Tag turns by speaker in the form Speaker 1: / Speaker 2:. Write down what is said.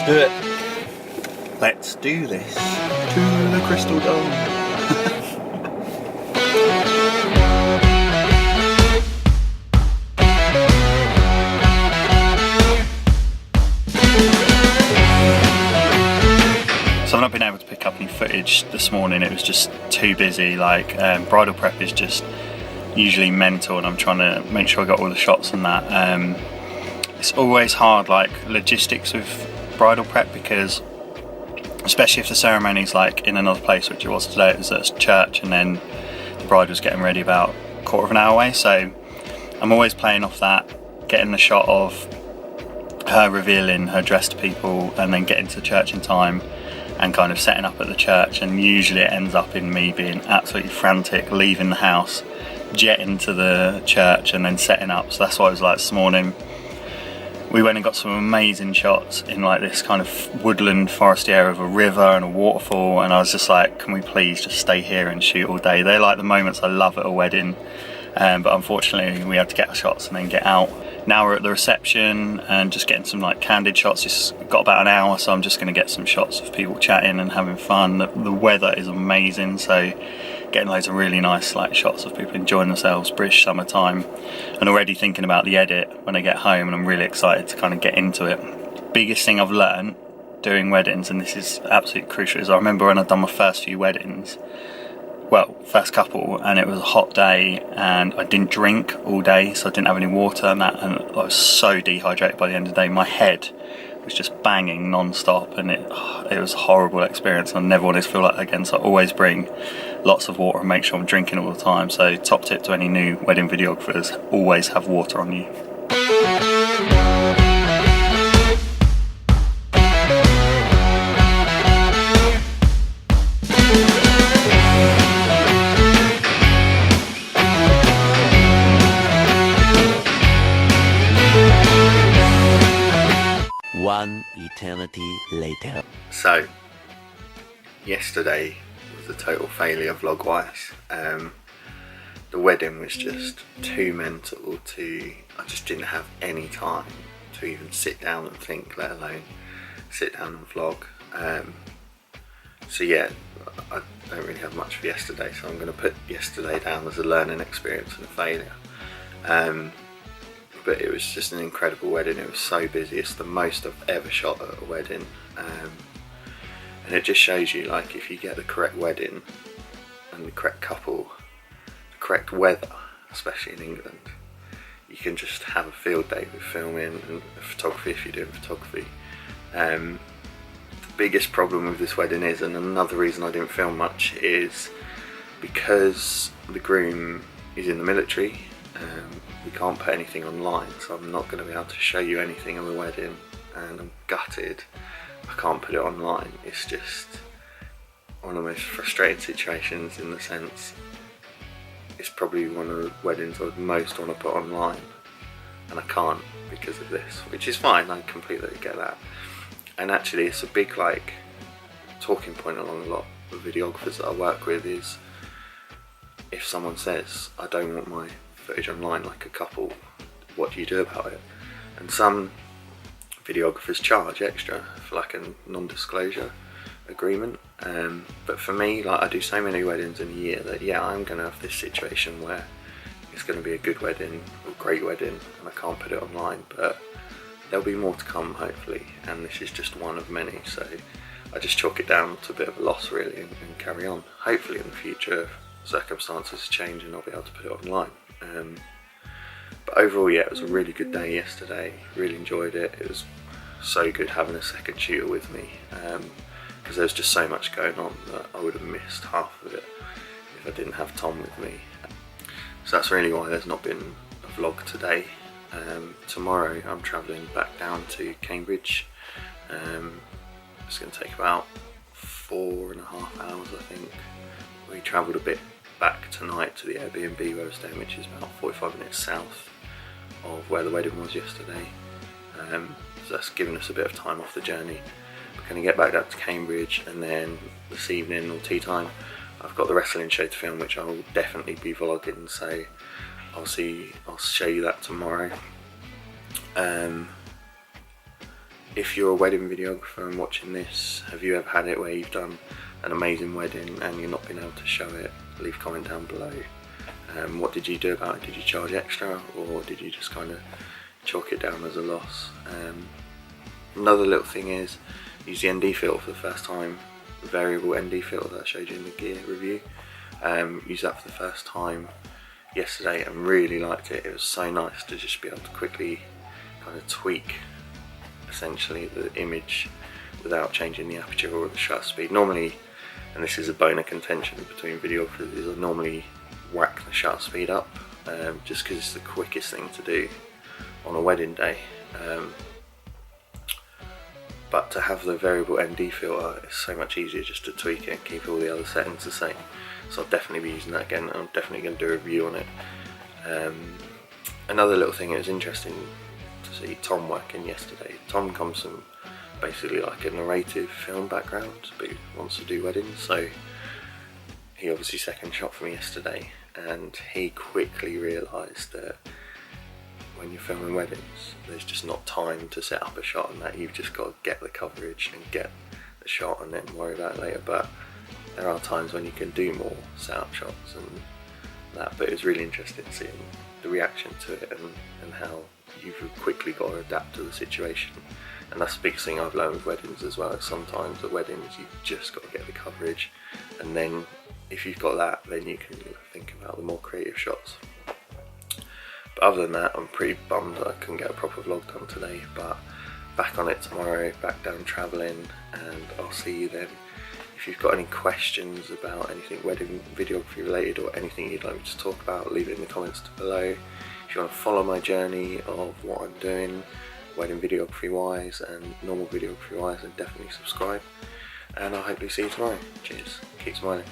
Speaker 1: do it. Let's do this. To the Crystal Dome. So I've not been able to pick up any footage this morning. It was just too busy. Like bridal prep is just usually mental, and I'm trying to make sure I got all the shots on that. It's always hard, like logistics with bridal prep, because especially if the ceremony's like in another place, which it was today, it was at church, and then the bride was getting ready about a quarter of an hour away. So I'm always playing off that, getting the shot of her revealing her dress to people and then getting to church in time and kind of setting up at the church. And usually it ends up in me being absolutely frantic, leaving the house, jetting to the church and then setting up. So that's why I was like this morning. We went and got some amazing shots in like this kind of woodland foresty area of a river and a waterfall, and I was just like, can we please just stay here and shoot all day? They're like the moments I love at a wedding, but unfortunately we had to get our shots and then get out. Now we're at the reception and just getting some like candid shots. It's got about an hour, so I'm just going to get some shots of people chatting and having fun. The weather is amazing, so getting loads of really nice like shots of people enjoying themselves, British summertime, and already thinking about the edit when I get home, and I'm really excited to kind of get into it. Biggest thing I've learned doing weddings, and this is absolutely crucial, is I remember when I'd done my first few weddings, well, first couple, and it was a hot day and I didn't drink all day, so I didn't have any water and that, and I was so dehydrated by the end of the day. My head was just banging non-stop, and it was a horrible experience, and I never wanted to feel like that again. So I always bring lots of water and make sure I'm drinking all the time. So top tip to any new wedding videographers, always have water on you.
Speaker 2: One eternity later.
Speaker 1: So, yesterday was a total failure vlog-wise. The wedding was just too mental I just didn't have any time to even sit down and think, let alone sit down and vlog. So yeah, I don't really have much for yesterday, so I'm going to put yesterday down as a learning experience and a failure. But it was just an incredible wedding. It was so busy. It's the most I've ever shot at a wedding, and it just shows you, like, if you get the correct wedding and the correct couple, the correct weather, especially in England, you can just have a field day with filming and photography if you're doing photography. The biggest problem with this wedding is, and another reason I didn't film much, is because the groom is in the military. We can't put anything online, so I'm not going to be able to show you anything of the wedding, and I'm gutted I can't put it online. It's just one of the most frustrating situations, in the sense it's probably one of the weddings I would most want to put online, and I can't because of this, which is fine. I completely get that. And actually it's a big like talking point along a lot of videographers that I work with, is if someone says, I don't want my footage online like a couple, what do you do about it? And some videographers charge extra for like a non-disclosure agreement, but for me, like, I do so many weddings in a year that yeah, I'm gonna have this situation where it's gonna be a good wedding, a great wedding, and I can't put it online, but there'll be more to come hopefully, and this is just one of many, so I just chalk it down to a bit of a loss really, and carry on. Hopefully in the future circumstances change and I'll be able to put it online. But overall, yeah, it was a really good day yesterday. Really enjoyed it. It was so good having a second shooter with me, because there was just so much going on that I would have missed half of it if I didn't have Tom with me. So that's really why there's not been a vlog today. Tomorrow I'm travelling back down to Cambridge. It's going to take about 4.5 hours, I think. We travelled a bit back tonight to the Airbnb where we're staying, which is about 45 minutes south of where the wedding was yesterday. So that's given us a bit of time off the journey. We're going to get back up to Cambridge, and then this evening or tea time I've got the wrestling show to film, which I will definitely be vlogging, so I'll show you that tomorrow. if you're a wedding videographer and watching this, have you ever had it where you've done an amazing wedding and you're not been able to show it? Leave a comment down below. What did you do about it? Did you charge extra, or did you just kind of chalk it down as a loss? Another little thing is, use the ND filter for the first time, the variable ND filter that I showed you in the gear review. Used that for the first time yesterday and really liked it. It was so nice to just be able to quickly kind of tweak essentially the image without changing the aperture or the shutter speed. Normally, and this is a bone of contention between videographers, is I normally whack the shutter speed up just because it's the quickest thing to do on a wedding day. But to have the variable ND filter is so much easier just to tweak it and keep all the other settings the same. So I'll definitely be using that again. I'm definitely going to do a review on it. Another little thing, it was interesting to see Tom working yesterday. Tom comes from basically like a narrative film background, but he wants to do weddings, so he obviously second shot for me yesterday, and he quickly realised that when you're filming weddings, there's just not time to set up a shot and that. You've just got to get the coverage and get the shot and then worry about it later. But there are times when you can do more setup shots and that, but it was really interesting seeing the reaction to it and how you've quickly got to adapt to the situation. And that's the biggest thing I've learned with weddings as well. Sometimes at weddings you've just got to get the coverage, and then if you've got that, then you can think about the more creative shots. But other than that, I'm pretty bummed that I couldn't get a proper vlog done today, but back on it tomorrow, back down travelling, and I'll see you then. If you've got any questions about anything wedding videography related or anything you'd like me to talk about, leave it in the comments below. If you want to follow my journey of what I'm doing, wedding videography wise and normal videography wise, then definitely subscribe. And I'll hopefully see you tomorrow. Cheers. Keep smiling.